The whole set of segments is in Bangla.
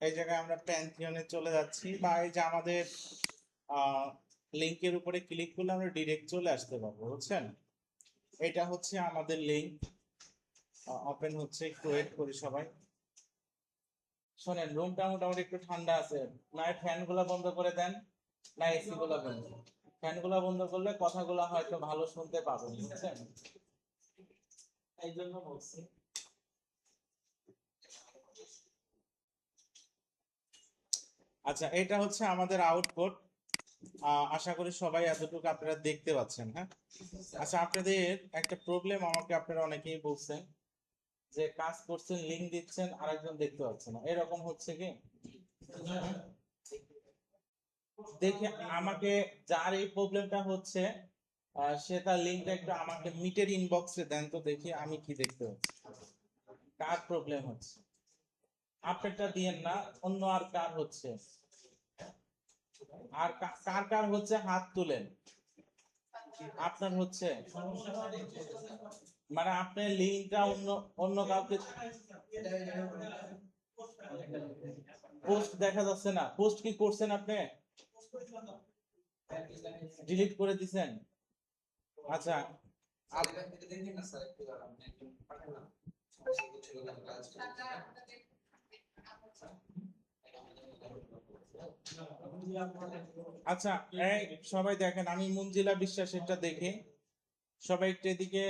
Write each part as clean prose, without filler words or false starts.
এই জায়গায় আমরা প্যান্থিয়নে চলে যাচ্ছি, বা এই যে আমাদের লিংকের উপরে ক্লিক করলে আমরা ডিরেক্ট চলে আসতে পারবো, বুঝছেন? এটা হচ্ছে আমাদের লিংক, ওপেন হচ্ছে, একটু ওয়েট করি সবাই। শোনেন, রুমটা মোটামুটি একটু ঠান্ডা আছে, না ফ্যান গুলা বন্ধ করে দেন, না এসি গুলা বন্ধ। ফ্যান গুলা বন্ধ করলে কথাগুলো হয়তো ভালো শুনতে পাবেন, বুঝছেন? এই জন্য বলছি। আচ্ছা, এটা হচ্ছে আমাদের আউটপুট। আশা করি সবাই এতটুকু আপনারা দেখতে পাচ্ছেন, হ্যাঁ? আচ্ছা, আপনাদের একটা প্রবলেম আমাকে আপনারা অনেকেই বলছেন যে কাজ করছেন, লিংক দিচ্ছেন, আরেকজন দেখতে পাচ্ছে না, এরকম হচ্ছে কি? দেখে আমাকে, যার এই প্রবলেমটা হচ্ছে, সে তার লিংকটা একটু আমাকে মিটের ইনবক্সে দেন তো, দেখি আমি কি দেখতে পাচ্ছি, কার প্রবলেম হচ্ছে। আপনারটা দিয়েন না, অন্য আর কার হচ্ছে, আর কার কার হচ্ছে হাত তুলেন। আপনার হচ্ছে, মানে আপনার লিঙ্কটা অন্য অন্য কাউকে পোস্ট দেখা যাচ্ছে না। পোস্ট কি করছেন আপনি? ডিলিট করে দিছেন? আচ্ছা, আচ্ছা, এই সবাই দেখেন, আমি মঞ্জিলা বিশ্বাসেরটা দেখি। সবাই একটু এদিকে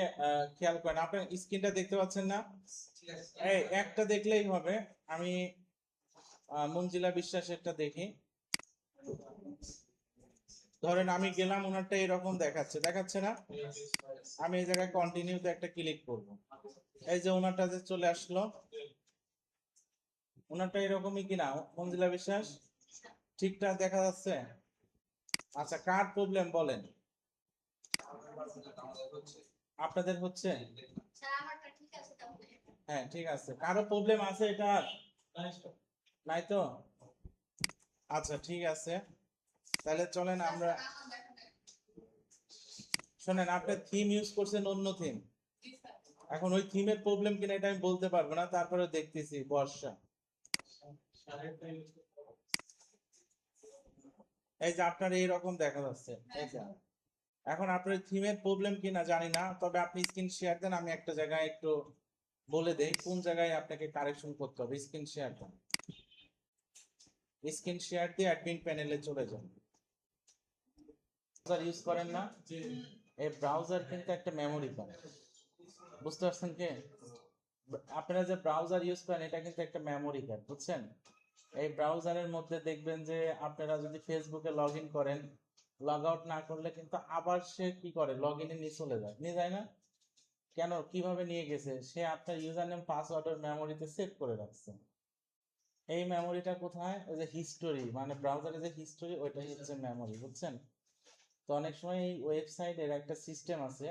খেয়াল করেন, আপনার স্ক্রিনটা দেখতে পাচ্ছেন না? এই একটা দেখলেই হবে। আমি মঞ্জিলা বিশ্বাসেরটা দেখি। ধরেন আমি গেলাম, ওনারটা এরকম দেখাচ্ছে, দেখাচ্ছে না? আমি এই জায়গায় কন্টিনিউতে একটা ক্লিক করব, এই যে ওনারটা যে চলে আসলো। ওনারটা এরকমই কিনা মঞ্জিলা বিশ্বাস? ঠিকঠাক দেখা যাচ্ছে? আচ্ছা, কার প্রবলেম বলেন? আপনাদের হচ্ছে? হ্যাঁ, ঠিক আছে। কারো প্রবলেম আছে এটা? নাই তো? আচ্ছা, ঠিক আছে, তাহলে চলেন আমরা। শোনেন, আপনি থিম ইউজ করছেন অন্য থিম। এখন ওই থিমের প্রবলেম কিনা এটা আমি বলতে পারবো না, তারপরে দেখতেছি বর্ষা। এই যে আপনার এইরকম দেখা যাচ্ছে, এই যে। এখন আপনার থিমের প্রবলেম কিনা জানি না, তবে আপনি স্ক্রিন শেয়ার দেন, আমি একটা জায়গায় একটু বলে দেই কোন জায়গায় আপনাকে কারেকশন করতে হবে। স্ক্রিন শেয়ার দেন, স্ক্রিন শেয়ার দিয়ে অ্যাডমিন প্যানেলে চলে যান। ব্রাউজার ইউজ করেন না? এই ব্রাউজার কিন্তু একটা মেমোরি কার্ড, বুঝতে পারছেন কি? আপনারা যে ব্রাউজার ইউজ করেন, এটা কিন্তু একটা মেমোরি কার্ড, বুঝছেন? এই ব্রাউজারের মধ্যে দেখবেন যে আপনারা যদি ফেসবুকে লগ ইন করেন, লগ আউট না করলে কিন্তু আবার সে কি করে, লগ ইনে নিয়ে চলে যায়, নিয়ে যায় না? কেন, কিভাবে নিয়ে গেছে? সে আপনার ইউজার নেম পাসওয়ার্ডের মেমোরিতে সেভ করে রাখছে। এই মেমোরিটা কোথায়? ওই যে হিস্টোরি, মানে ব্রাউজারে যে হিস্টোরি, ওইটাই হচ্ছে মেমোরি, বুঝছেন? তো অনেক সময় এই ওয়েবসাইটের একটা সিস্টেম আছে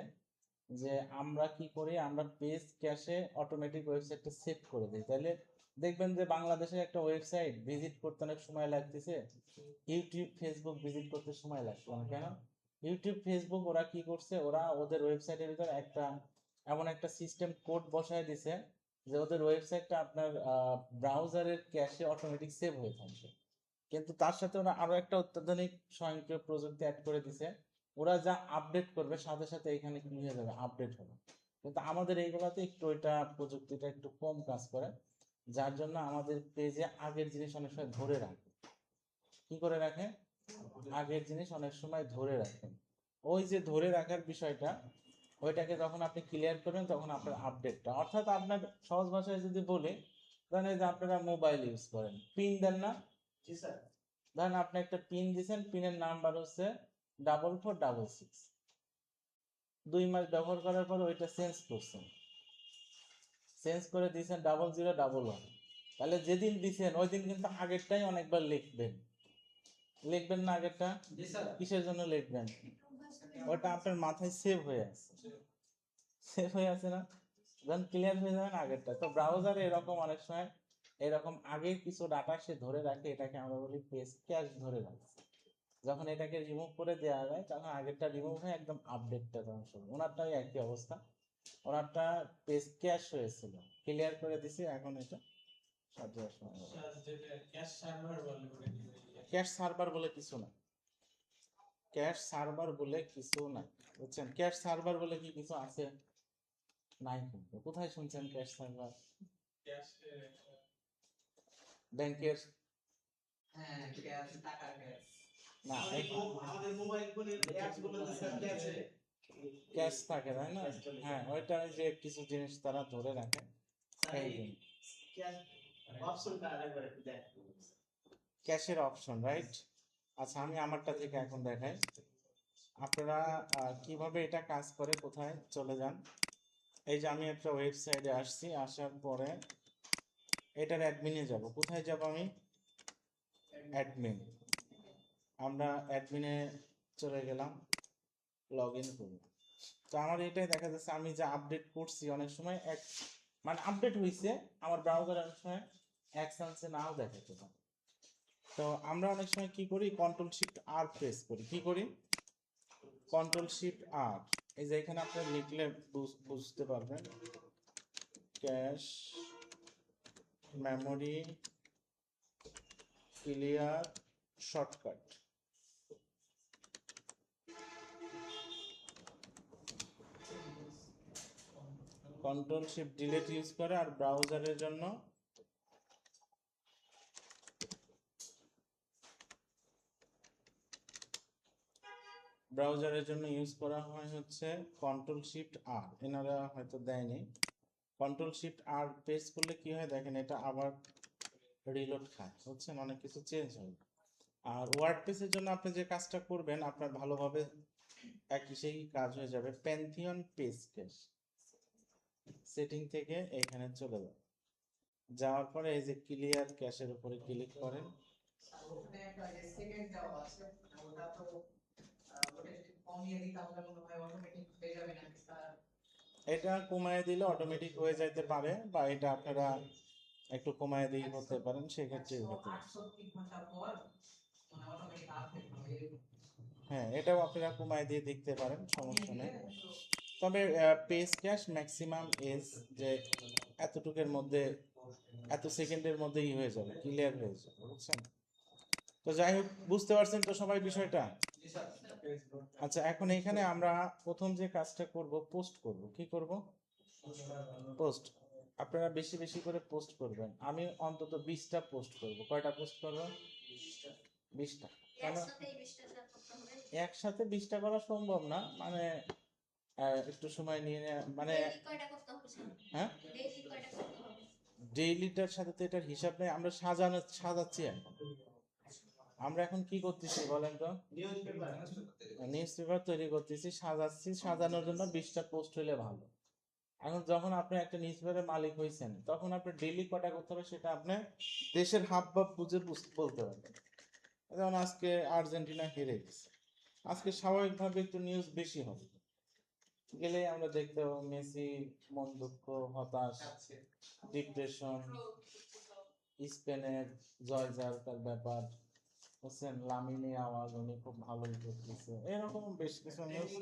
যে আমরা কি করি, আমরা পেজ ক্যাশে অটোমেটিক ওয়েবসাইটটা সেভ করে দিই। তাহলে দেখবেন যে বাংলাদেশের একটা ওয়েবসাইট ভিজিট করতে অনেক সময় লাগতেছে, ইউটিউব ফেসবুক ভিজিট করতে সময় লাগছে না কেন? ইউটিউব ফেসবুক ওরা কি করছে, ওরা ওদের ওয়েবসাইটের ভিতর একটা এমন একটা সিস্টেম কোড বসায় দিছে যে ওদের ওয়েবসাইটটা আপনার ব্রাউজারের ক্যাশে অটোমেটিক সেভ হয়ে থাকবে। কিন্তু তার সাথে ওরা আরো একটা অত্যাধুনিক স্বয়ংক্রিয় প্রযুক্তি অ্যাড করে দিছে। ওরা যা আপডেট করবে সাথে সাথে এখানে কি হয়ে যাবে, আপডেট হবে। কিন্তু আমাদের এইগুলাতে একটু ওইটা প্রযুক্তিটা একটু কম কাজ করে, যার জন্য আমাদের পেজে আগের জিনিস অনেক সময় ধরে রাখে। কি করে রাখে? আগের জিনিস অনেক সময় ধরে রাখেন। ওই যে ধরে রাখার বিষয়টা, ওইটাকে যখন আপনি ক্লিয়ার করবেন তখন আপনার আপডেটটা, অর্থাৎ আপনার সহজ ভাষায় যদি বলি, ধরেন এই যে আপনারা মোবাইল ইউজ করেন, পিন দেন না? ধরেন আপনি একটা পিন দিছেন, পিনের নাম্বার হচ্ছে 4466। 2 মাস ব্যবহার করার পর ওইটা চেঞ্জ করছেন, চেঞ্জ করে দিয়েছেন 0011। তাহলে যেদিন দিছেন ওই দিন কিন্তু আগেরটাই অনেকবার লিখবেন, লিখবেন না আগেরটা? কিসের জন্য লিখবেন? ওটা আপনার মাথায় সেভ হয়ে আছে, সেভ হয়ে আছে না? যখন ক্লিয়ার হয়ে যাবেন আগেরটা। তো ব্রাউজারে এরকম অনেক সময় এরকম আগের কিছু ডাটা সে ধরে রাখে, এটাকে আমরা বলি পেজ ক্যাশ ধরে রাখছে। যখন এটাকে রিমুভ করে দেওয়া যায় তখন আগেরটা রিমুভ হয়ে একদম আপডেটটা তখন শুরু। ওনারটাই একই অবস্থা, ওনারটা পেজ ক্যাশ হয়েছিল, ক্লিয়ার করে দিছি, এখন এটা ক্যাশ সার্ভার বলে কিছু না, ক্যাশ সার্ভার বলে কিছু না, বুঝছেন? ক্যাশ সার্ভার বলে কি কিছু আছে? নাই। কিন্তু কোথায় শুনছেন ক্যাশ সার্ভার? ব্যাংকের না, ক্যাশ থাকে তাই না? হ্যাঁ, ওইটা ওই যে কিছু জিনিস তারা ধরে রাখে, এই ক্যাশের অপশন, রাইট? আচ্ছা, আমি আমারটা থেকে এখন দেখাই আপনারা কিভাবে এটা কাজ করে। কোথায় চলে যান, এই যে আমি একটা ওয়েবসাইটে আসছি, আসার পরে এটার অ্যাডমিনে যাব। কোথায় যাব আমি? অ্যাডমিন। আমরা অ্যাডমিনে চলে গেলাম, লগ ইন করব। তো আমার এটাই দেখা যাচ্ছে আমি যে আপডেট করছি অনেক সময় এক মানে আপডেট হয়েছে, আমার ব্রাউজার অনেক সময় অ্যাকসেন্সে নাও দেখাতে পারে। তো আমরা অনেক সময় কি করি, কন্ট্রোল শিফট আর প্রেস করি। কি করি? কন্ট্রোল শিফট আর। এই যে এখানে আপনি লিখলে বুঝতে পারবেন, cache memory clear shortcut. Control shift delete use করে, আর ব্রাউজারের জন্য ইউজ করা হয় হচ্ছে কন্ট্রোল শিফট আর। এনারা হয়তো দেয়নি। কন্ট্রোল শিফট আর প্রেস করলে কি হয় দেখেন, এটা আবার রিলোড খায়, বুঝছেন? অনেক কিছু চেঞ্জ হয়। আর ওয়ার্ডপ্রেসের জন্য আপনি যে কাজটা করবেন, আপনার ভালোভাবে একই সেই কাজ হয়ে যাবে। প্যান্থিয়ন পেজ ক্যাশ সেটিং থেকে এখানে চলে যাবে, যাওয়ার পরে এই যে ক্লিয়ার ক্যাশের উপরে ক্লিক করেন। এটা কমায় দিলে অটোমেটিক হয়ে যাইতে পারে, বা এটা আপনারা একটু কমায় দিয়ে করতে পারেন, সেক্ষেত্রে হতে পারে। হ্যাঁ, এটাও আপনারা কমায় দিয়ে দেখতে পারেন, সমস্যা নেই। তবে পেজ ক্যাশ ম্যাক্সিমাম এজ যে এতটুকের মধ্যে, এত সেকেন্ডের মধ্যেই হয়ে যাবে, ক্লিয়ার হয়ে যাবে, বুঝছেন? তো যাই হোক, বুঝতে পারছেন তো সবাই বিষয়টা? আচ্ছা, এখন এখানে আমরা প্রথম যে কাজটা করব, পোস্ট করব। কি করব? পোস্ট। আপনারা বেশি বেশি করে পোস্ট করবেন। আমি অন্তত 20টা পোস্ট করব। কয়টা পোস্ট করব? 20টা। কেন একসাথে 20টা করা সম্ভব না, মানে একটু সময় নিয়ে মানে হ্যাঁ, ডেইলিটার সাথে তো এটার হিসাব নেই, আমরা সাজাচ্ছি এখন। আমরা এখন কি করতেছি বলেন তো? নিউজ পেপার তৈরি করতেছি, সাজাচ্ছি। সাজানোর জন্য 20টা পোস্ট হলে ভালো। এখন যখন আপনি একটা নিউজ পেপারের মালিক হয়েছেন, তখন আপনি ডেইলি কটা করতে হবে সেটা আপনি দেশের হাব ভাব বুঝে বলতে পারবেন। যেমন আজকে আর্জেন্টিনা হেরে গেছে, আজকে স্বাভাবিকভাবে একটু নিউজ বেশি হবে। গেলে আমরা দেখতে পাবো মেসি মন দুঃখ, হতাশ, ডিপ্রেশন, স্পেনের জয় জয়কার ব্যাপার, বুঝছেন? লামিনে আওয়াজ উনি খুব ভালোই করতেছে, এরকম বেশ কিছু নিউজ।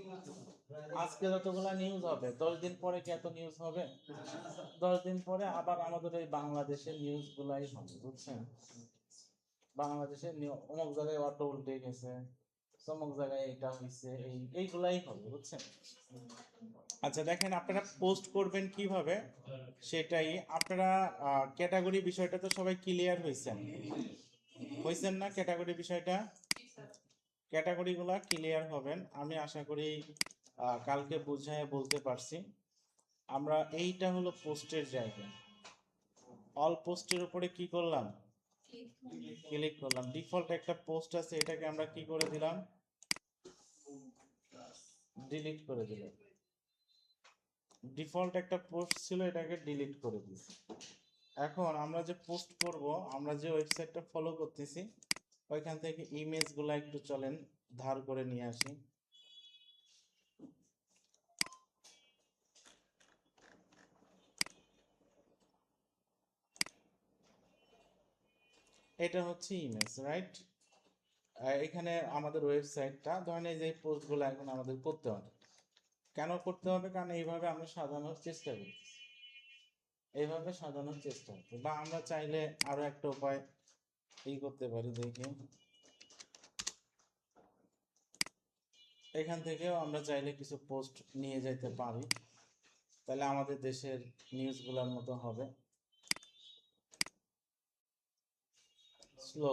আজকে যতগুলা নিউজ হবে, 10 দিন পরে কি এত নিউজ হবে? 10 দিন পরে আবার আমাদের এই বাংলাদেশের নিউজ গুলাই হবে, বুঝছেন? বাংলাদেশের অমুক জায়গায় অটো উল্টে গেছে, অমুক জায়গায় এটা হয়েছে, এইগুলাই হবে, বুঝছেন? আচ্ছা দেখেন, আপনারা পোস্ট করবেন কিভাবে সেটাই আপনারা ক্যাটাগরি বিষয়টা তো সবাই ক্লিয়ার হয়েছেন না? ক্যাটাগরি বিষয়টা, ক্যাটাগরিগুলা ক্লিয়ার হবেন, আমি আশা করি কালকে বুঝায় বলতে পারছি। আমরা এইটা হলো পোস্টের জায়গা, অল পোস্টের উপরে কি করলাম? ক্লিক করলাম। ডিফল্ট একটা পোস্ট আছে, এটাকে আমরা কি করে দিলাম? ডিলিট করে দিলাম। ডিফল্ট একটা পোস্ট ছিল, এটাকে ডিলিট করে দিয়েছি। এখন আমরা যে পোস্ট করব, আমরা যে ওয়েবসাইটটা ফলো করতেছি, ওইখান থেকে ইমেজগুলো একটু চলেন ধার করে নিয়ে আসি। এটা হচ্ছে ইমেজ, রাইট? এখানে আমাদের ওয়েবসাইটটা, ধরেন এই যে পোস্টগুলো এখন আমাদের করতে হবে। কেন করতে হবে? কারণ এইভাবে আমরা সাজানোর চেষ্টা করতেছি। এইভাবে সাজানোর চেষ্টা করতে, বা আমরা চাইলে আরো একটা উপায় করতে পারি। দেখি, এখান থেকেও আমরা চাইলে কিছু পোস্ট নিয়ে যেতে পারি, তাহলে আমাদের দেশের নিউজগুলোর মতো হবে। স্লো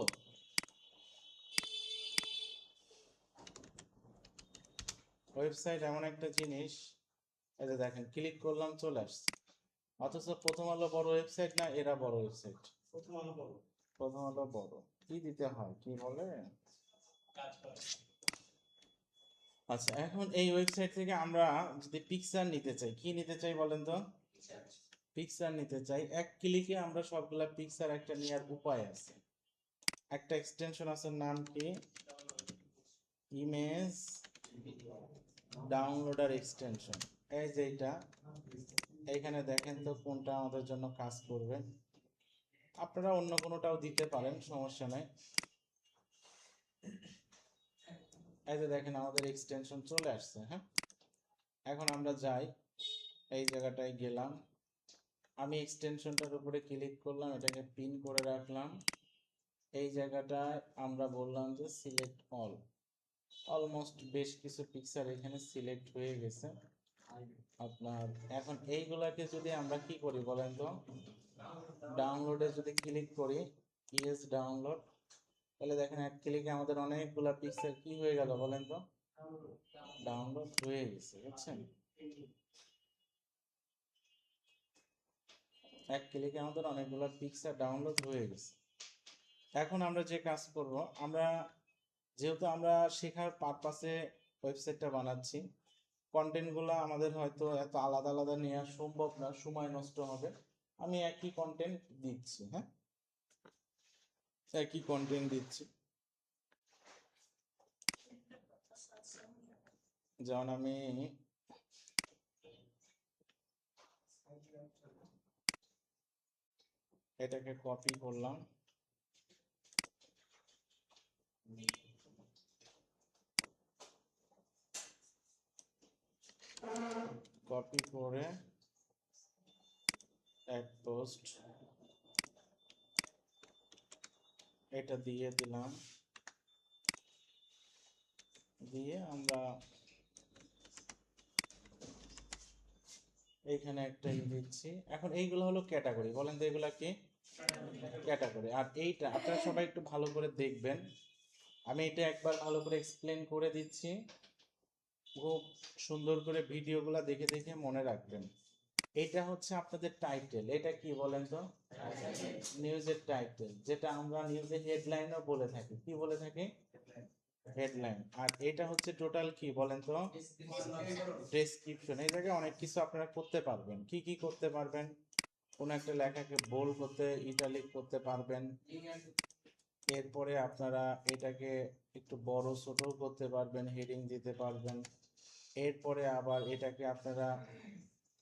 ওয়েবসাইট এমন একটা জিনিস, এই যে দেখেন ক্লিক করলাম চলে আসছে, অথচ প্রথম আলো বড় ওয়েবসাইট না, এরা বড় ওয়েবসাইট। প্রথম আলো বড়, প্রথম আলো বড়। কি দিতে হয়, কি বলে? আচ্ছা, এখন এই ওয়েবসাইট থেকে আমরা যদি পিকচার নিতে চাই, কি নিতে চাই বলেন তো? পিকচার নিতে চাই। এক ক্লিকে আমরা সবগুলা পিকচার একটা নেওয়ার উপায় আছে। একটা এক্সটেনশন আছে, নাম কি? Image downloader extension. এই যে এটা, এইখানে দেখেন তো কোনটা আমাদের জন্য কাজ করবে। আপনারা অন্য কোনোটাও দিতে পারেন, সমস্যা নাই। এই যে দেখেন আমাদের এক্সটেনশন চলে আসছে। হ্যাঁ, এখন আমরা যাই, এই জায়গাটায় গেলাম, আমি এক্সটেনশনটার উপরে ক্লিক করলাম, এটাকে পিন করে রাখলাম। এই জায়গাটায় আমরা বললাম যে সিলেক্ট অল। অলমোস্ট বেশ কিছু পিকচার এখানে সিলেক্ট হয়ে গেছে আপনার। এখন এইগুলাকে যদি আমরা কি করি বলেন তো, ডাউনলোডে যদি ক্লিক করি, ইয়েস ডাউনলোড, তাহলে দেখেন এক ক্লিকে আমাদের অনেকগুলা পিকচার কি হয়ে গেল বলেন তো, ডাউনলোড হয়ে গেছে। বুঝছেন, এক ক্লিকে আমাদের অনেকগুলো পিকচার ডাউনলোড হয়ে গেছে। এখন আমরা যে কাজ করব, আমরা যেহেতু আমরা শেখার পারপাসে ওয়েবসাইটটা বানাচ্ছি, কন্টেন্টগুলো আমাদের হয়তো এত আলাদা আলাদা নেওয়া সম্ভব না, সময় নষ্ট হবে। আমি একই কন্টেন্ট দিচ্ছি। হ্যাঁ, একই কন্টেন্ট দিচ্ছি। যেমন আমি এটাকে কপি করলাম, কপি করে এক পোস্ট এটা দিয়ে দিলাম, দিয়ে আমরা এইখানে একটা দিচ্ছি। এখন এইগুলো হলো ক্যাটাগরি, বলেন তো এগুলা কি? ক্যাটাগরি। আর এইটা আপনারা সবাই একটু ভালো করে দেখবেন, আমি এটা একবার ভালো করে এক্সপ্লেন করে দিচ্ছি, খুব সুন্দর করে ভিডিওগুলো দেখে দেখে মনে রাখবেন। এটা হচ্ছে আপনাদের টাইটেল। এটা কি বলেন তো? নিউজের টাইটেল, যেটা আমরা নিউজের হেডলাইনও বলে থাকি। কি বলে থাকি? হেডলাইন। আর এটা হচ্ছে টোটাল কি বলেন তো? ডেসক্রিপশন। এই জায়গায় অনেক কিছু আপনারা করতে পারবেন। কি কি করতে পারবেন? কোন একটা লেখাকে বোল্ড করতে, ইটালিক করতে পারবেন। এরপরে আপনারা এটাকে একটু বড় ছোট করতে পারবেন, হেডিং দিতে পারবেন। এরপরে আবার এটাকে আপনারা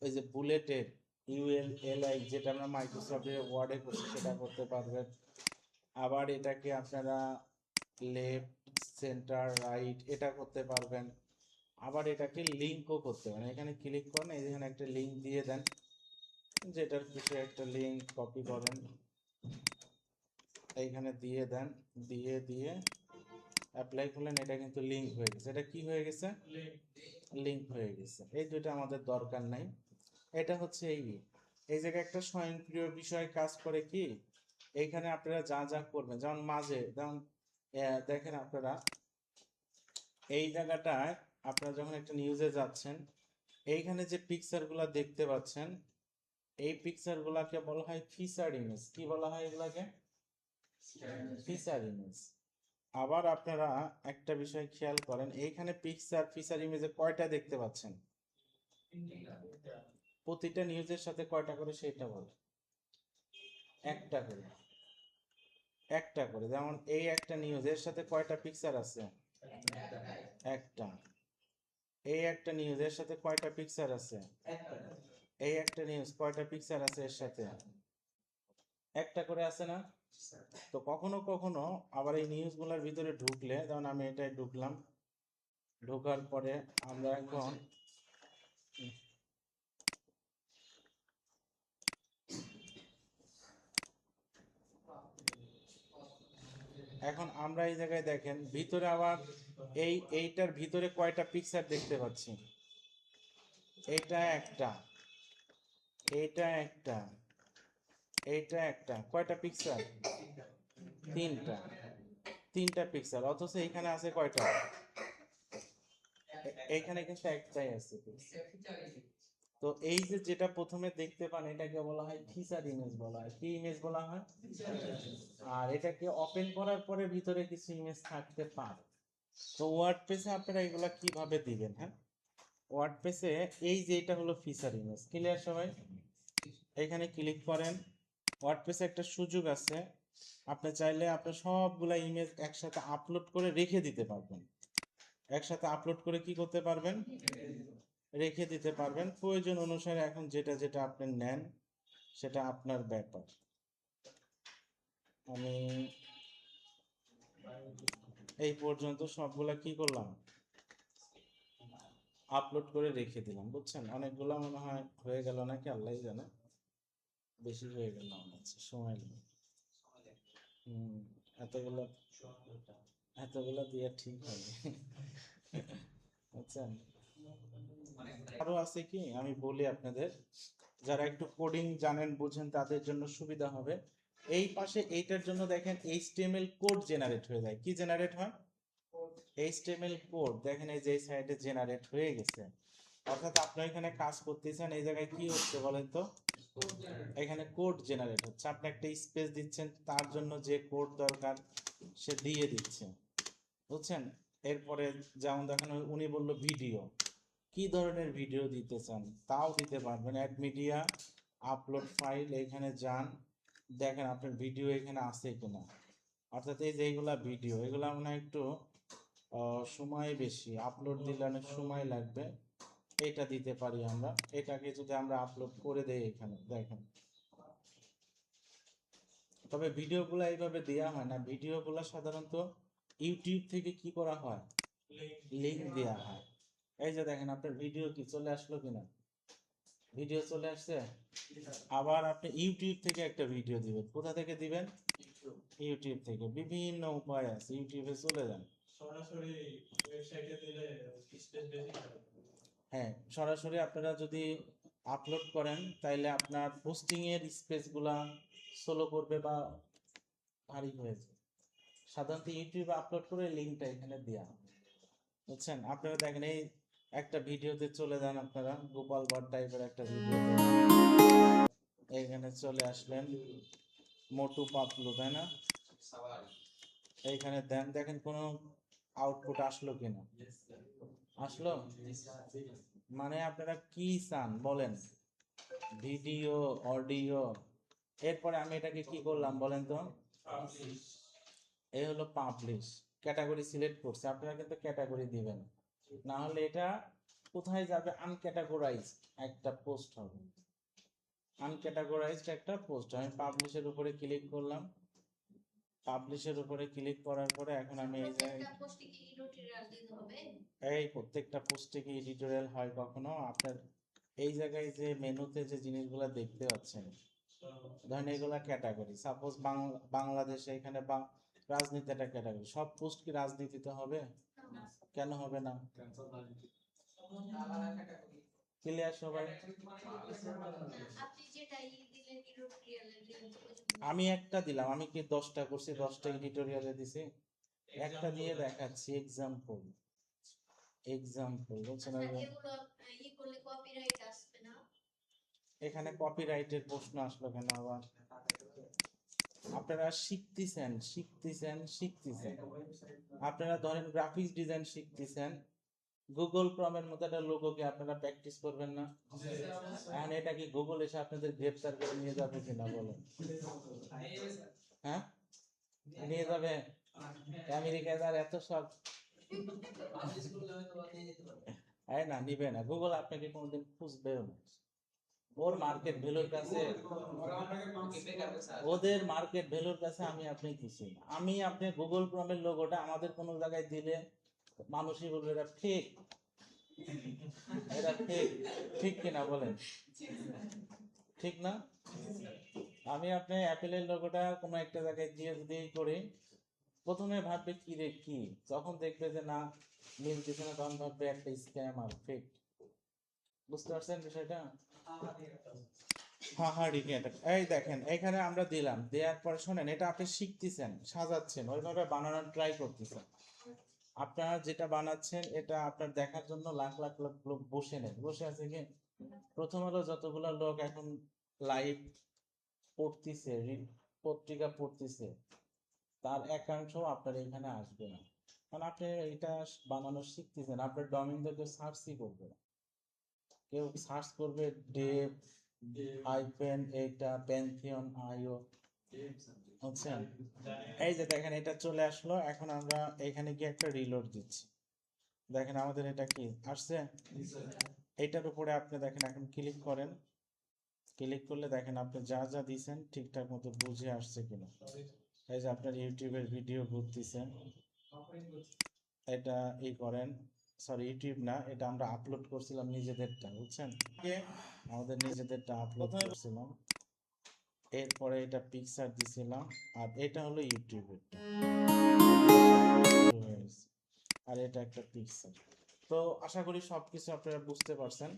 ওই যে বুলেটের ইউএলএলআই, যেটা আমরা মাইক্রোসফটের ওয়ার্ডে করছি, সেটা করতে পারবেন। আবার এটাকে আপনারা লেফট, সেন্টার, রাইট এটা করতে পারবেন। আবার এটাকে লিঙ্কও করতে পারেন। এখানে ক্লিক করেন, এখানে একটা লিঙ্ক দিয়ে দেন, যেটার কিছু একটা লিঙ্ক কপি করেন, এইখানে দিয়ে দেন, দিয়ে দিয়ে অ্যাপ্লাই করলেন, এটা কিন্তু লিঙ্ক হয়ে গেছে। এটা কি হয়ে গেছে? লিঙ্ক হয়ে গেছে। এই দুইটা আমাদের দরকার নাই। এটা হচ্ছে এই জায়গায় একটা স্বয়ংক্রিয় বিষয় কাজ করে কি, এইখানে আপনারা যা যা করবেন, যেমন মাঝে যেমন দেখেন আপনারা এই জায়গাটায় আপনারা যখন একটা নিউজে যাচ্ছেন, এইখানে যে পিকচারগুলো দেখতে পাচ্ছেন, এই পিকচারগুলোকে বলা হয় ফিচার ইমেজ। কি বলা হয় এগুলাকে? Feature image. আবার আপনারা একটা বিষয় খেয়াল করেন, এইখানে পিকচার ফিচার ইমেজে কয়টা দেখতে পাচ্ছেন? প্রতিটা নিউজের সাথে কয়টা করে সেটা বলে? একটা করে। একটা করে। যেমন এই একটা নিউজের সাথে কয়টা পিকচার আছে? একটা। এই একটা নিউজের সাথে কয়টা পিকচার আছে? এই একটা নিউজ কয়টা পিকচার আছে এর সাথে? একটা করে আছে না? তো কখনো কখনো আবার এই নিউজগুলোর ভিতরে ঢুকলে, যেমন আমি এটাই ঢুকলাম, ঢোকার পরে আমরা এখন এখন আমরা এই জায়গায় দেখেন ভিতরে আবার এইটার ভিতরে কয়টা পিকচার দেখতে পাচ্ছি? এটা একটা, এটা একটা, এইটা একটা, কয়টা পিক্সেল? তিনটা, তিনটা পিক্সেল। অথচ এখানে আছে কয়টা? এইখানে কিন্তু একটাই আছে pixel। তো এই যে যেটা প্রথমে দেখতে পান এটাকে বলা হয় ফিচার ইমেজ বলা হয়। কি ইমেজ বলা হয়? আর এটাকে ওপেন করার পরে ভিতরে কিছু ইমেজ থাকতে পারে। তো ওয়ার্ডপ্রেসে আপনারা এগুলা কিভাবে দিবেন? হ্যাঁ, ওয়ার্ডপ্রেসে এই যে এটা হলো ফিচার ইমেজ। ক্লিয়ার সবাই? এখানে ক্লিক করেন। ওয়ার্ডপ্রেসে একটা সুযোগ আছে, আপনি চাইলে আপনি সবগুলা ইমেজ একসাথে আপলোড করে রেখে দিতে পারবেন। একসাথে আপলোড করে কি করতে পারবেন? রেখে দিতে পারবেন। প্রয়োজন অনুসারে এখন যেটা যেটা আপনি নেন সেটা আপনার ব্যাপার। আমি এই পর্যন্ত সবগুলা কি করলাম? আপলোড করে রেখে দিলাম। বুঝছেন? অনেকগুলা মনে হয় হয়ে গেল নাকি আল্লাহই জানে, বেশি হয়ে গেল মনে হচ্ছে, সময় নেই। এতগুলা এতগুলা দিয়ে ঠিক হবে? বুঝছেন? আরো আছে কি আমি বলি আপনাদের, যারা একটু কোডিং জানেন বুঝেন তাদের জন্য সুবিধা হবে। এই পাশে এইটার জন্য দেখেন এইচটিএমএল কোড জেনারেট হয়ে যায়। কি জেনারেট হয়? HTML code. দেখেন এই যে সাইডে জেনারেট হয়ে গেছে। অর্থাৎ আপনি এখানে কাজ করতেছেন, এই জায়গায় কি হচ্ছে বলেন তো? এখানে কোড জেনারেট হচ্ছে। আপনি একটা স্পেস দিচ্ছেন, তার জন্য যে কোড দরকার সে দিয়ে দিচ্ছে। বুঝছেন? এরপরে যেমন দেখেন উনি বলল ভিডিও, কি ধরনের ভিডিও দিতে চান তাও দিতে পারবেন। অ্যাড মিডিয়া, আপলোড ফাইল, এখানে যান, দেখেন আপনার ভিডিও এখানে আছে কিনা। অর্থাৎ এই যে এইগুলা ভিডিও, এগুলা মনে হয় একটু সময় বেশি, আপলোড দিলে অনেক সময় লাগবে। এটা দিতে পারি আমরা। এটাকে যদি আমরা আপলোড করে দেই এখানে দেখেন, তবে ভিডিওগুলো এইভাবে দেওয়া হয় না। ভিডিওগুলো সাধারণত ইউটিউব থেকে কি করা হয়? লিংক দেওয়া হয়। এই যে দেখেন আপনার ভিডিও কি চলে আসলো কিনা? ভিডিও চলে আসছে। আবার আপনি ইউটিউব থেকে একটা ভিডিও দিবেন, কোথা থেকে দিবেন? ইউটিউব থেকে। বিভিন্ন উপায় আছে, ইউটিউবে চলে যান। সরাসরি ওয়েবসাইটে দিলে স্পেস বেশি খাবে। হ্যাঁ, সরাসরি আপনারা যদি আপলোড করেন তাইলে আপনার পোস্টিং এর স্পেসগুলা স্লো করবে বা ভারী হয়ে যাবে। সাধারণত ইউটিউবে আপলোড করে লিঙ্কটা এখানে দেওয়া। বুঝছেন? আপনারা দেখেন এই একটা ভিডিওতে চলে যান, আপনারা গোপাল ভাট টাইপের একটা ভিডিও, এইখানে চলে আসলেন, মোটু পাতলু, তাই না? এইখানে দেন, দেখেন কোনো আউটপুট আসলো কিনা? আসলো? মানে আপনারা কি চান বলেন? Video, audio. এরপরে আমি এটাকে কি করলাম বলেন তো? এই হলো পাবলিশ। ক্যাটাগরি সিলেক্ট করছে, আপনারা কিন্তু ক্যাটাগরি দিবেন, না হলে এটা কোথায় যাবে? আনক্যাটাগোরাইজড একটা পোস্ট হবে। আনক্যাটাগোরাইজড একটা পোস্ট। আমি পাবলিশের উপরে ক্লিক করলাম। পাবলিশের উপরে ক্লিক করার পরে এখন আমি এই জায়গায় প্রত্যেকটা পোস্টে কি এডিটোরিয়াল হয় কখনো? আপনার এই জায়গায় যে মেনুতে যে জিনিসগুলো দেখতে পাচ্ছেন, ধরেন এগুলা ক্যাটাগরি। সাপোজ বাংলাদেশে এখানে রাজনীতি একটা ক্যাটাগরি। সব পোস্ট কি রাজনীতিতে হবে? কেন হবে না? ক্লিয়ার সবাই? আমি একটা দিলাম, আমি কি 10টা করছি? 10টা এডিটোরিয়ালে দিছি। একটা দিয়ে দেখাচ্ছি এক্সাম্পল। এক্সাম্পল বলছেন এখানে কপিরাইটের প্রশ্ন আসলো কেন আবার? আপনারা শিখতেছেন শিখতেছেন শিখতেছেন। আপনারা ধরেন গ্রাফিক্স ডিজাইন শিখতেছেন, গুগল ক্রমের মতো একটা লোগোকে আপনারা প্র্যাকটিস করবেন না? এখন এটা কি গুগল এসে আপনাদের গ্রেফতার করে নিয়ে যাবে কিনা বলেন? হ্যাঁ, নিয়ে যাবে। আমেরিকায় যার এত শখ, না নিবে না। গুগল আপনাকে কোনোদিন খুঁজবেও না। ওর মার্কেট ভ্যালুর কাছে, ওদের মার্কেট ভ্যালুর কাছে আমি আপনি কিছু না। আমি আপনি গুগল ক্রমের লোগোটা আমাদের কোনো জায়গায় দিলে মানুষই বলবে এটা ফেক, এটা ফেক। ঠিক কিনা বলেন? ঠিক না? আমি আপনি অ্যাপেলের লোগোটা কোনো একটা জায়গায় দিয়ে যদি করি, প্রথমে ভাববে কি রে কি, যখন দেখবে যে না মিলতেছে না তখন ভাববে একটা স্ক্যামার ফেক। বুঝতে পারছেন বিষয়টা? হাহাড়ি এটা এই দেখেন এখানে আমরা দিলাম, দেওয়ার পরে শোনেন এটা আপনি শিখতেছেন, সাজাচ্ছেন, ওইভাবে বানানোর ট্রাই করতেছেন। আপনারা যেটা বানাচ্ছেন এটা আপনার দেখার জন্য লাখ লাখ লোক বসে নেই, বসে আছে কি? প্রথম হলো যতগুলো লোক এখন লাইভ পড়তেছে, পত্রিকা পড়তেছে, তার একাংশ আপনার এখানে আসবে না, কারণ আপনি এটা বানানো শিখতেছেন। আপনার ডোমেইন কেউ সার্চই করবে না, কেউ সার্চ করবে ডেভ হাইফেন এটা প্যান্থিয়ন আইও, বুঝছেন? এই যে দেখেন এটা চলে আসলো, এখন আমরা এখানে গিয়ে একটা রিলোড দিচ্ছি, দেখেন আমাদের এটা কি আসছে। এইটার উপরে আপনি দেখেন এখন ক্লিক করেন, ক্লিক করলে দেখেন আপনি যা যা দিয়েছেন ঠিকঠাক মতো বুঝে আসছে কিনা। এই যে আপনার ইউটিউবের ভিডিও ঘুরতেছে, এটা ই করেন, সরি ইউটিউব না, এটা আমরা আপলোড করছিলাম নিজেদেরটা, বুঝছেন? আমাদের নিজেদেরটা আপলোড করছিলাম, এরপরে এটা পিকচার দিছিলাম, আর এটা হলো ইউটিউবেরটা, আর এটা একটা পিকচার। তো আশা করি সবকিছু আপনারা বুঝতে পারছেন।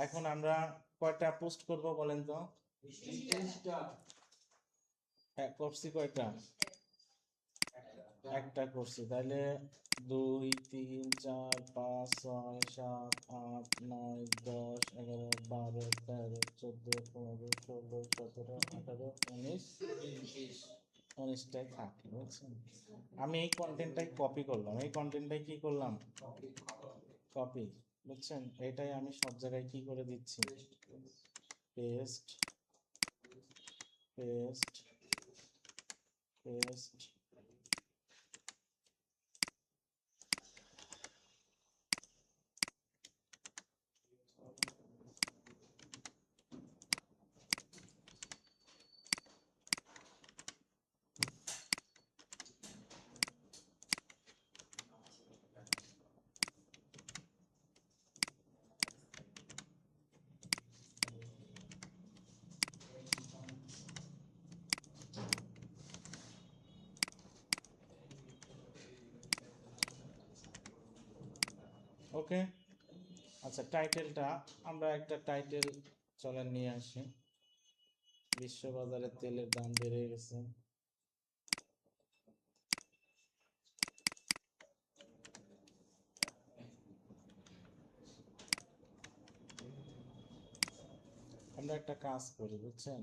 এখন আমরা কয়টা পোস্ট করব বলেন তো? হ্যাঁ করছি কয়টা? একটা করছি, তাহলে 2 3 4 5 6 7 8 9 10 11 12 13 14 15 16 17 18 19 19টাই থাকে, বুঝছেন? আমি এই কন্টেন্টটাই কপি করলাম, এই কন্টেন্টটাই কি করলাম, কপি, বুঝছেন? এটাই আমি সব জায়গায় কি করে দিচ্ছি, পেস্ট পেস্ট পেস্ট। ওকে, আচ্ছা টাইটেলটা আমরা একটা টাইটেল চলেন নিয়ে আসি। বিশ্ববাজারে তেলের দাম বেড়ে গেছে, আমরা একটা কাজ করি, বুঝছেন?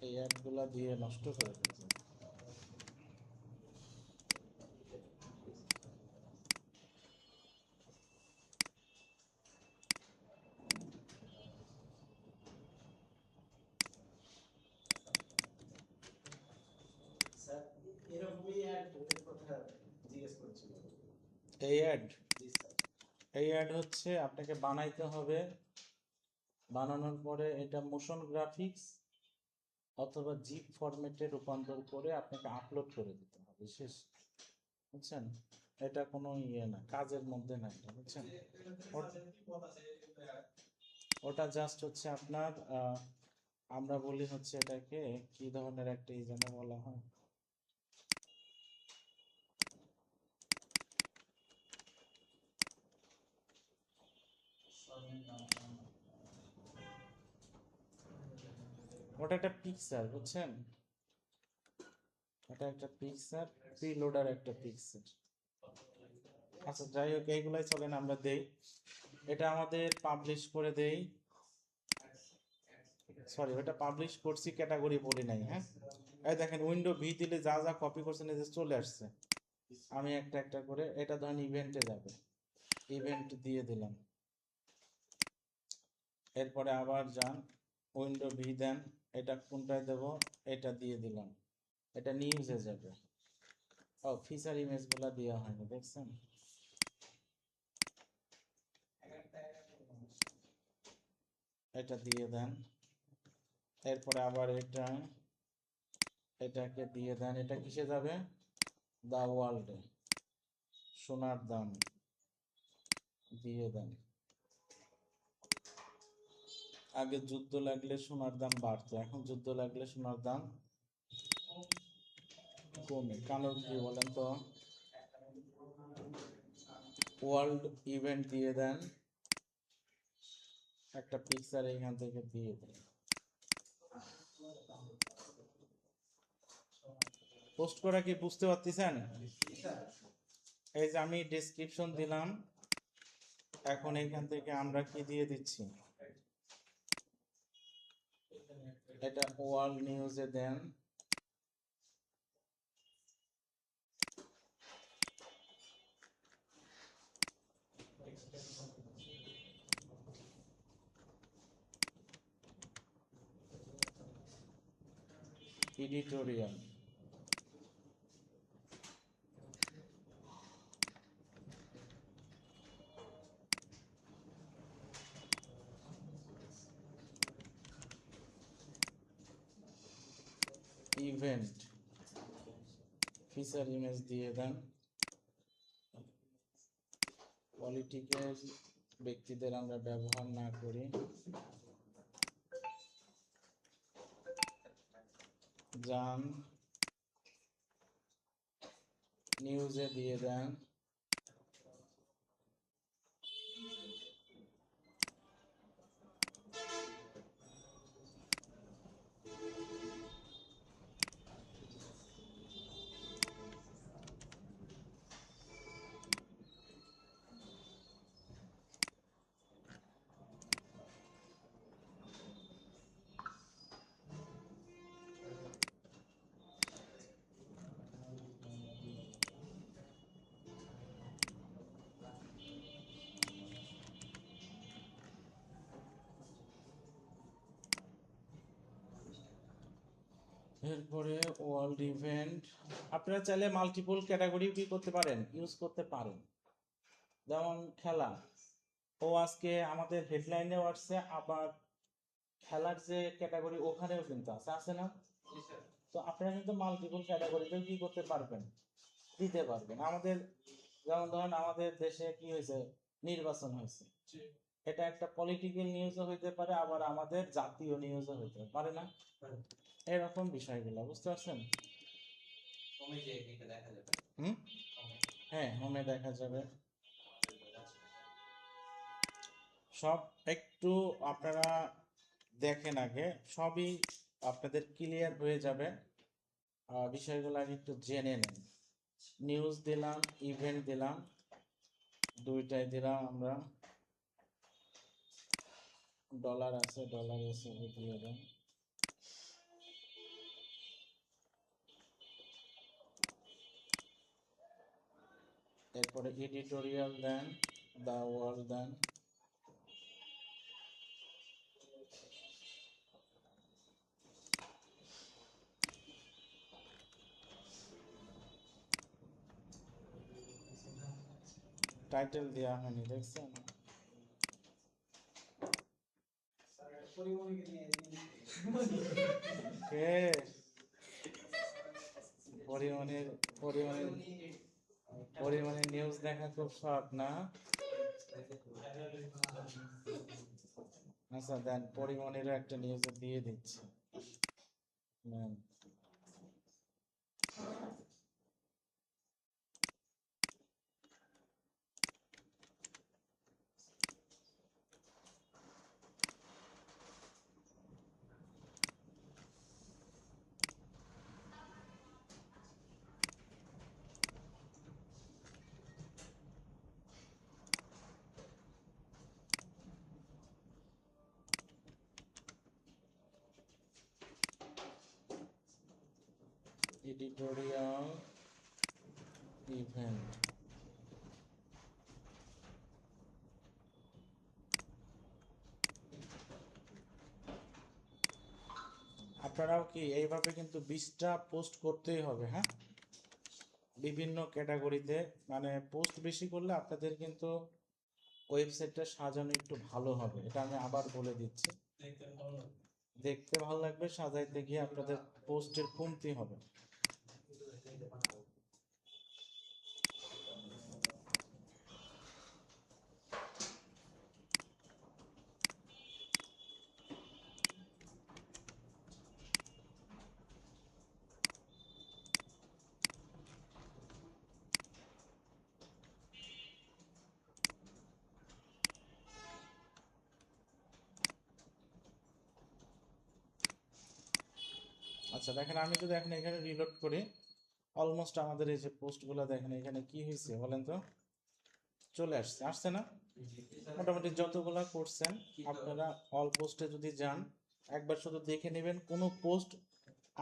এই অ্যাডগুলা দিয়ে নষ্ট করে ফেলছে। স্যার এরকমই এক ভোটের কথা জিজ্ঞেস করছিল। এই অ্যাড, জি স্যার। এই অ্যাড হচ্ছে আপনাকে বানাইতে হবে, বানানোর পরে এটা মোশন গ্রাফিক্স অথবা জিপ ফরম্যাটে রূপান্তর করে আপনাকে আপলোড করে দিতে হবে, শেষ, বুঝছেন? এটা কোনো ইয়ে না, কাজের মধ্যে না এটা, বুঝছেন? ওটা জাস্ট হচ্ছে আপনার আমরা বলি হচ্ছে এটাকে কি ধরনের একটা ই যেন বলা হয়, ওটা একটা পিকচার, বুঝছেন? এটা একটা পিকচার, প্রিলোডার একটা পিকচার। আচ্ছা যাই হোক এইগুলাই চলেন আমরা দেই, এটা আমাদের পাবলিশ করে দেই, সরি ওটা পাবলিশ করছি ক্যাটাগরি বলি নাই, হ্যাঁ? এই দেখেন উইন্ডো ভি দিলে যা যা কপি করছেন এই যে চলে আসছে, আমি একটা একটা করে, এটা ধরেন ইভেন্টে যাবে, ইভেন্ট দিয়ে দিলাম, এরপরে আবার যান উইন্ডো ভি দেন, এটা কোনটায় দেব, এটা দিয়ে দিলাম, এটা নিউজে যাবে। ও ফিচার ইমেজগুলো দেওয়া হয়নি, দেখছেন? এটা দিয়ে দেন, এরপরে আবার এটা, এটাকে দিয়ে দেন, এটা কিসে যাবে, দা ওয়ার্ল্ডে, সোনার দাম দিয়ে দেন। আগে যুদ্ধ লাগলে সোনার দাম বাড়তো, এখন যুদ্ধ লাগলে সোনার দাম কমে। কারণ কি বলেন তো? ওয়ার্ল্ড ইভেন্ট দিয়ে দেন, একটা পিকচার এখান থেকে দিয়ে দেন। পোস্ট করা কি বুঝতে পারতেছেন? এই যে আমি ডেসক্রিপশন দিলাম, এখন এখান থেকে আমরা কি দিয়ে দিচ্ছি, এটা ওয়ার্ল্ড নিউজে দেন। এডিটোরিয়াল, ইভেন্ট, ফিচার ইমেজ দিয়ে দেন। পলিটিক্যাল ব্যক্তিদের আমরা ব্যবহার না করি। যান নিউজে দিয়ে দেন। এরপরে ওয়ার্ল্ড ইভেন্ট, আপনারা চাইলে মাল্টিপল ক্যাটাগরি কি করতে পারেন, ইউজ করতে পারেন। যেমন খেলা, ও আজকে আমাদের হেডলাইনেও আসছে, আবার খেলার যে ক্যাটাগরি ওখানেও কিন্তু আছে, আছে না? তো আপনারা কিন্তু মাল্টিপল ক্যাটাগরিতেও কি করতে পারবেন, দিতে পারবেন। আমাদের যেমন ধরেন আমাদের দেশে কি হয়েছে, নির্বাচন হয়েছে, এটা একটা পলিটিক্যাল নিউজও হইতে পারে, আবার আমাদের জাতীয় নিউজও হইতে পারে না, এরকম বিষয়গুলো বুঝতে পারছেন? হুম, হ্যাঁ, হোমে দেখা যাবে। সব একটু আপনারা দেখেন আগে, সবই আপনাদের ক্লিয়ার হয়ে যাবে। বিষয়গুলো আগে একটু জেনে নেন। নিউজ দিলাম, ইভেন্ট দিলাম, দুইটাই দিলাম আমরা। ডলার আছে, ডলার এসে দিয়ে দেন। এরপরে এডিটোরিয়াল দেন, দা ওয়ার্ল্ড দেন। টাইটেল দেওয়া হয়নি, দেখছেন? কে পরিমাণের পরিমাণের পরিমাণের নিউজ দেখা খুব শখ না? আচ্ছা দেন, পরিমাণেরও একটা নিউজ দিয়ে দিচ্ছি। নেন। এডিটোরিয়াল ইভেন্ট, আপনারাও কি এইভাবে কিন্তু 20টা পোস্ট করতেই হবে, হ্যাঁ, বিভিন্ন ক্যাটাগরিতে। মানে পোস্ট বেশি করলে আপনাদের কিন্তু ওয়েবসাইটটা সাজানো একটু ভালো হবে, এটা আমি আবার বলে দিচ্ছি। দেখতে ভালো লাগবে, সাজাইতে গিয়ে আপনাদের পোস্টের কমতি হবে। আচ্ছা দেখেন আমি যদি এখন এখানে রিলোড করি, অলমোস্ট আমাদের এই যে পোস্টগুলো দেখেন এখানে কি হয়েছে বলেন তো, চলে আসছে, আসছে না? মোটামুটি যতগুলা করছেন আপনারা অল পোস্টে যদি যান, একবার শুধু দেখে নেবেন কোনো পোস্ট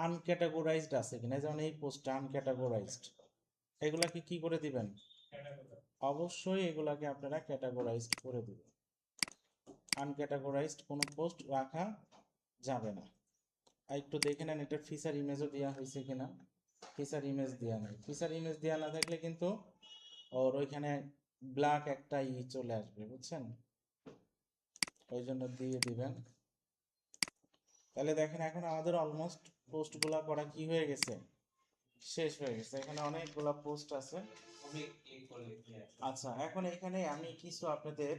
আনক্যাটাগোরাইজড আছে কিনা। যেমন এই পোস্টটা আনক্যাটাগোরাইজড, এগুলাকে কি করে দিবেন? অবশ্যই এগুলাকে আপনারা ক্যাটাগোরাইজড করে দিবেন। আনক্যাটাগোরাইজড কোনো পোস্ট রাখা যাবে না। আর একটু দেখে নেন এটা ফিচার ইমেজও দেওয়া হয়েছে কিনা। ফিচার ইমেজ দেওয়া নাই, ফিচার ইমেজ দেওয়া না থাকলে কিন্তু ওর ওইখানে ব্ল্যাক একটা চলে আসবে, বুঝছেন? ওই জন্য দিয়ে দিবেন। তাহলে দেখেন এখন আমাদের অলমোস্ট পোস্টগুলা করা কি হয়ে গেছে, শেষ হয়ে গেছে। এখানে অনেকগুলা পোস্ট আছে। আচ্ছা এখন এখানে আমি কিছু আপনাদের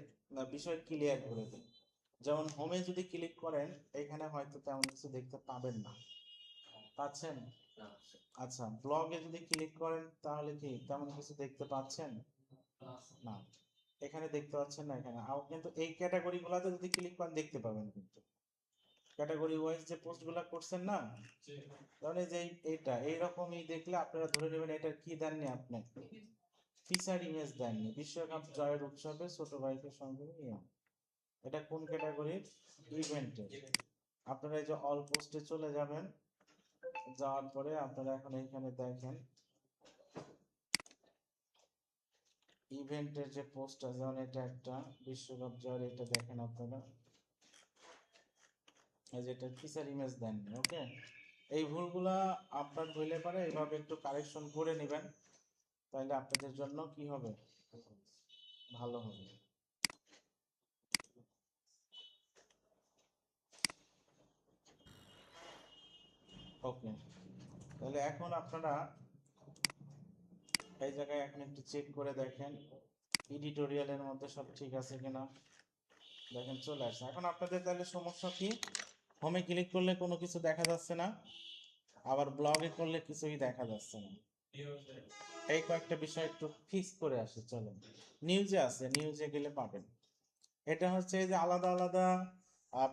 বিষয় ক্লিয়ার করে দিই। যেমন হোমে যদি ক্লিক করেন এখানে হয়তো তেমন কিছু দেখতে পাবেন না, পাচ্ছেন? আচ্ছা ব্লগে যদি ক্লিক করেন তাহলে কি তেমন কিছু দেখতে পাচ্ছেন? না, এখানে দেখতে পাচ্ছেন না। এখানে কিন্তু এই ক্যাটাগরি গুলাতে যদি ক্লিক করেন দেখতে পাবেন, কিন্তু ক্যাটাগরি ওয়াইজ যে পোস্টগুলো করছেন না, তাহলে যে এইটা এইরকমই দেখলে আপনারা ধরে নেবেন এটার কি দেননি, আপনি ফিচার ইমেজ দেননি। বিশ্বকাপ জয়ের উৎসবে ছোট ভাইকে সঙ্গে নিয়ে, এটা কোন ক্যাটাগরির? ইভেন্টের। আপনারা এই যে অল পোস্টে চলে যাবেন, যাওয়ার পরে আপনারা এখন এইখানে দেখেন ইভেন্টের যে পোস্ট আছে, যেমন এটা একটা বিশ্বকাপ জয়ের, এটা দেখেন আপনারা এই যে এটা ফিচার ইমেজ দেননি। ওকে, এই ভুলগুলা আপনার হইলে পারে এইভাবে একটু কারেকশন করে নেবেন, তাহলে আপনাদের জন্য কি হবে, ভালো হবে। ওকে, তাহলে এখন আপনারা এই জায়গায় এখন একটু চেক করে দেখেন এডিটোরিয়ালের মধ্যে সব ঠিক আছে কিনা। দেখেন চলে আসছে। এখন আপনাদের তাহলে সমস্যা কি, হোমে ক্লিক করলে কোনো কিছু দেখা যাচ্ছে না, আবার ব্লগে করলে কিছুই দেখা যাচ্ছে না। এই কয়েকটা বিষয় একটু ফিক্স করে আসে। চলেন নিউজে আছে, নিউজে গেলে পাবেন। এটা হচ্ছে যে আলাদা আলাদা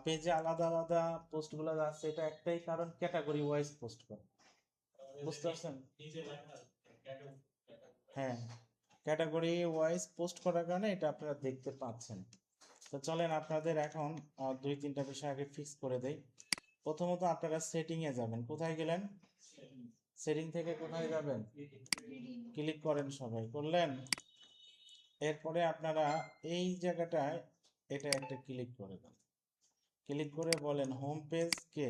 পেজে আলাদা আলাদা পোস্টগুলো আছে, এটা একটাই কারণ, ক্যাটাগরি ওয়াইজ পোস্ট করে। বুঝতে পারছেন? হ্যাঁ, ক্যাটাগরি ওয়াইজ পোস্ট করার কারণে এটা আপনারা দেখতে পাচ্ছেন। তো চলেন আপনাদের এখন দুই তিনটা বিষয় আগে ফিক্স করে দেই। প্রথমত আপনারা সেটিং এ যাবেন। কোথায় গেলেন? সেটিং থেকে কোথায় যাবেন? ক্লিক করেন, সবাই করলেন। এরপরে আপনারা এই জায়গাটায় এটা একটা ক্লিক করে দেন। ক্লিক করে বলেন হোম পেজ কে,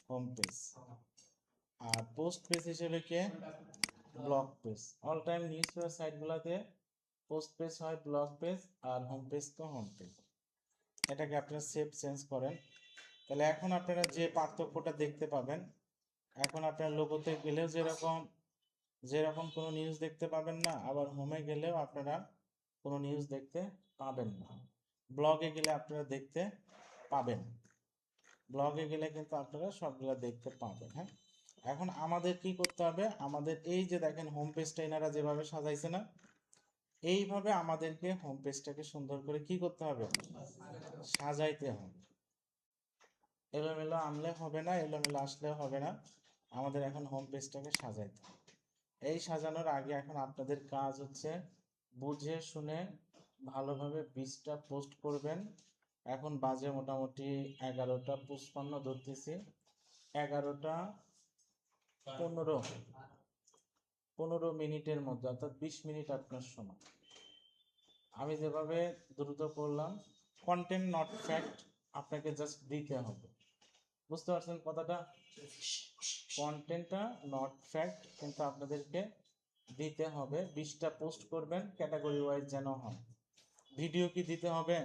হোম পেজ। আর পোস্ট পেজ হিসেবে কে, blog page. All time newspaper সাইটগুলোতে পোস্ট পেজ হয় ব্লগ পেজ, আর হোম পেজ তো হোম পেজ। এটাকে আপনারা সেভ চেঞ্জ করেন। তাহলে এখন আপনারা যে পার্থক্যটা দেখতে পাবেন, এখন আপনার লোগোতে গেলেও যেরকম যেরকম কোনো নিউজ দেখতে পাবেন না, আবার হোমে গেলেও আপনারা কোনো নিউজ দেখতে পাবেন না। ব্লগে গেলে আপনারা দেখতে পাবেন, ব্লগে গেলে কিন্তু আপনারা সবগুলো দেখতে পাবেন। হ্যাঁ, এখন আমাদের কি করতে হবে, আমাদের এই যে দেখেন হোম পেজটা এনারা যেভাবে সাজাইছে না, এইভাবে আমাদেরকে হোম পেজটাকে সুন্দর করে কি করতে হবে, সাজাইতে হবে। এলোমেলো আনলে হবে না, এলোমেলো আসলেও হবে না, আমাদের এখন হোম পেজটাকে সাজাইতে হবে। এই সাজানোর আগে এখন আপনাদের কাজ হচ্ছে বুঝে শুনে ভালোভাবে 20টা পোস্ট করবেন। এখন বাজে মোটামুটি 11টা 55 ধরতেছি, 11টা 15 মিনিটের মধ্যে, অর্থাৎ 20 মিনিট আপনার সময়। আমি যেভাবে দ্রুত করলাম, কন্টেন্ট নট ফ্যাক্ট, আপনাকে জাস্ট দিতে হবে। বুঝতে পারছেন কথাটা? কন্টেন্টটা নট ফ্যাক্ট কিন্তু আপনাদেরকে দিতে হবে। 20টা পোস্ট করবেন, ক্যাটাগরি ওয়াইজ যেন হয়। ভিডিও কি দিতে হবে?